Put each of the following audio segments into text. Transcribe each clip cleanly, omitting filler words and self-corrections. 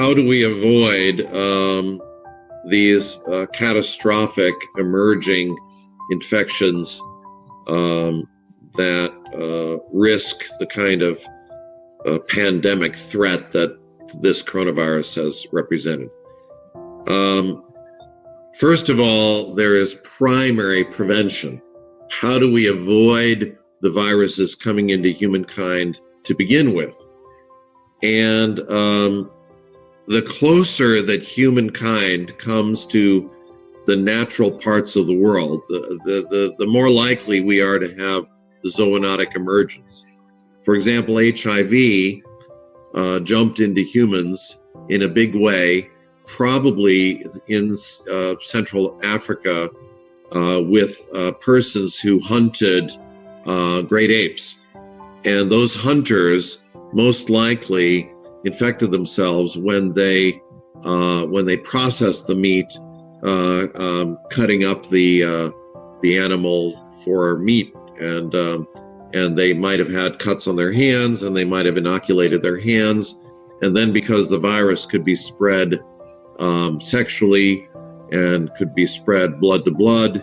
how do we avoid these catastrophic emerging infections that risk the kind of pandemic threat that this coronavirus has represented? First of all, there is primary prevention. How do we avoid the viruses coming into humankind to begin with? And the closer that humankind comes to the natural parts of the world, the more likely we are to have zoonotic emergence. For example, HIV jumped into humans in a big way, probably in Central Africa with persons who hunted great apes. And those hunters most likely infected themselves when they processed the meat, cutting up the animal for meat, and they might have had cuts on their hands, and they might have inoculated their hands, and then because the virus could be spread sexually and could be spread blood to blood,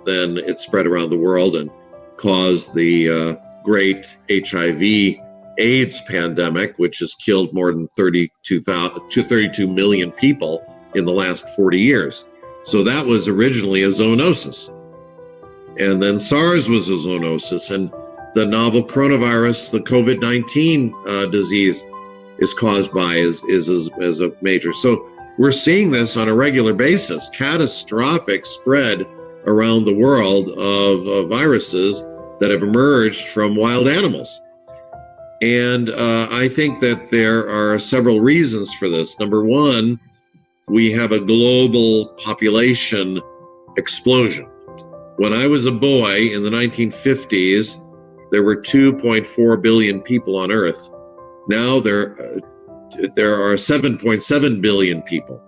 then it spread around the world and caused the great HIV/AIDS pandemic, which has killed more than 32 million people in the last 40 years. So that was originally a zoonosis. And then SARS was a zoonosis, and the novel coronavirus, the COVID-19 disease, is caused by is a major. So we're seeing this on a regular basis, catastrophic spread around the world of viruses that have emerged from wild animals. And I think that there are several reasons for this. Number one, we have a global population explosion. When I was a boy in the 1950s, there were 2.4 billion people on Earth. Now there are 7.7 billion people.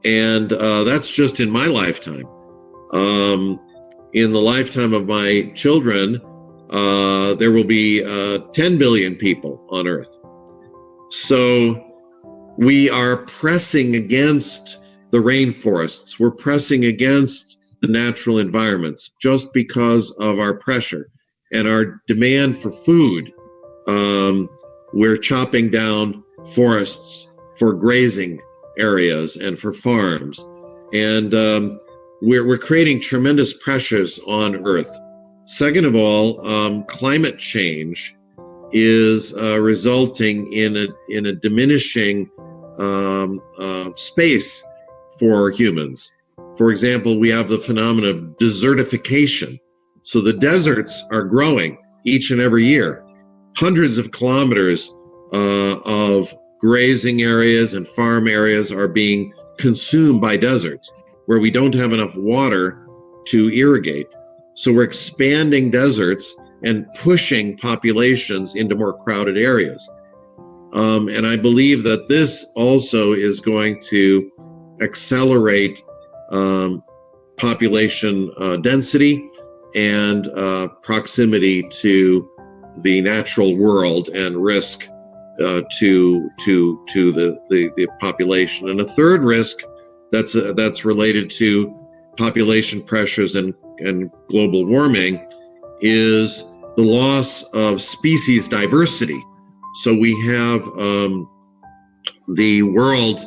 And that's just in my lifetime. In the lifetime of my children, there will be 10 billion people on Earth. So we are pressing against the rainforests. We're pressing against the natural environments just because of our pressure and our demand for food. We're chopping down forests for grazing areas and for farms. And we're creating tremendous pressures on Earth. Second of all, climate change is resulting in a diminishing space for humans. For example, we have the phenomenon of desertification. So the deserts are growing each and every year. Hundreds of kilometers of grazing areas and farm areas are being consumed by deserts where we don't have enough water to irrigate. So we're expanding deserts and pushing populations into more crowded areas. And I believe that this also is going to accelerate population density and proximity to the natural world and risk to the population. And a third risk that's related to population pressures and global warming is the loss of species diversity. So we have the world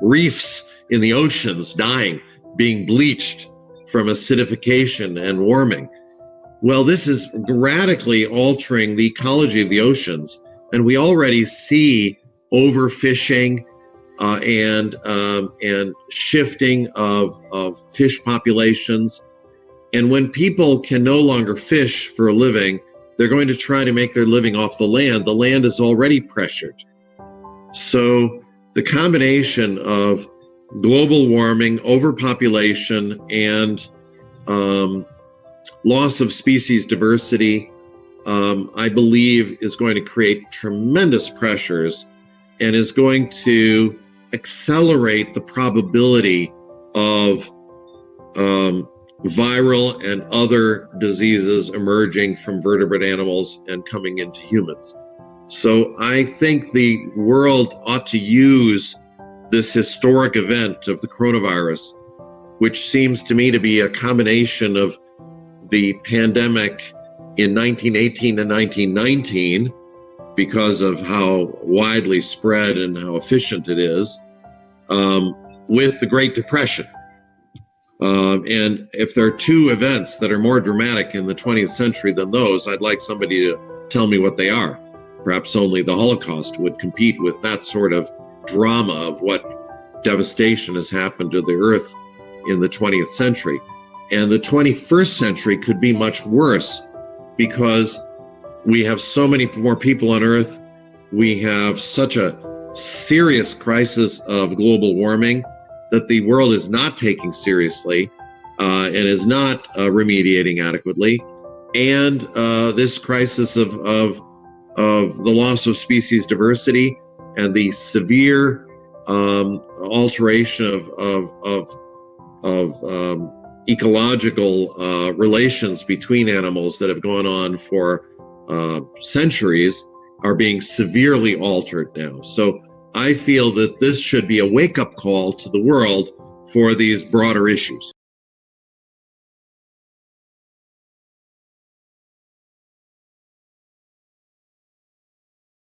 reefs in the oceans dying, being bleached from acidification and warming. Well, this is radically altering the ecology of the oceans, and we already see overfishing and shifting of fish populations. And when people can no longer fish for a living, they're going to try to make their living off the land. The land is already pressured. So the combination of global warming, overpopulation, and loss of species diversity, I believe is going to create tremendous pressures and is going to accelerate the probability of viral and other diseases emerging from vertebrate animals and coming into humans. So I think the world ought to use this historic event of the coronavirus, which seems to me to be a combination of the pandemic in 1918 and 1919, because of how widely spread and how efficient it is, with the Great Depression. And if there are two events that are more dramatic in the 20th century than those, I'd like somebody to tell me what they are. Perhaps only the Holocaust would compete with that sort of drama of what devastation has happened to the earth in the 20th century. And the 21st century could be much worse because we have so many more people on earth. We have such a serious crisis of global warming that the world is not taking seriously and is not remediating adequately. And this crisis of the loss of species diversity and the severe alteration of ecological relations between animals that have gone on for centuries are being severely altered now. So I feel that this should be a wake-up call to the world for these broader issues.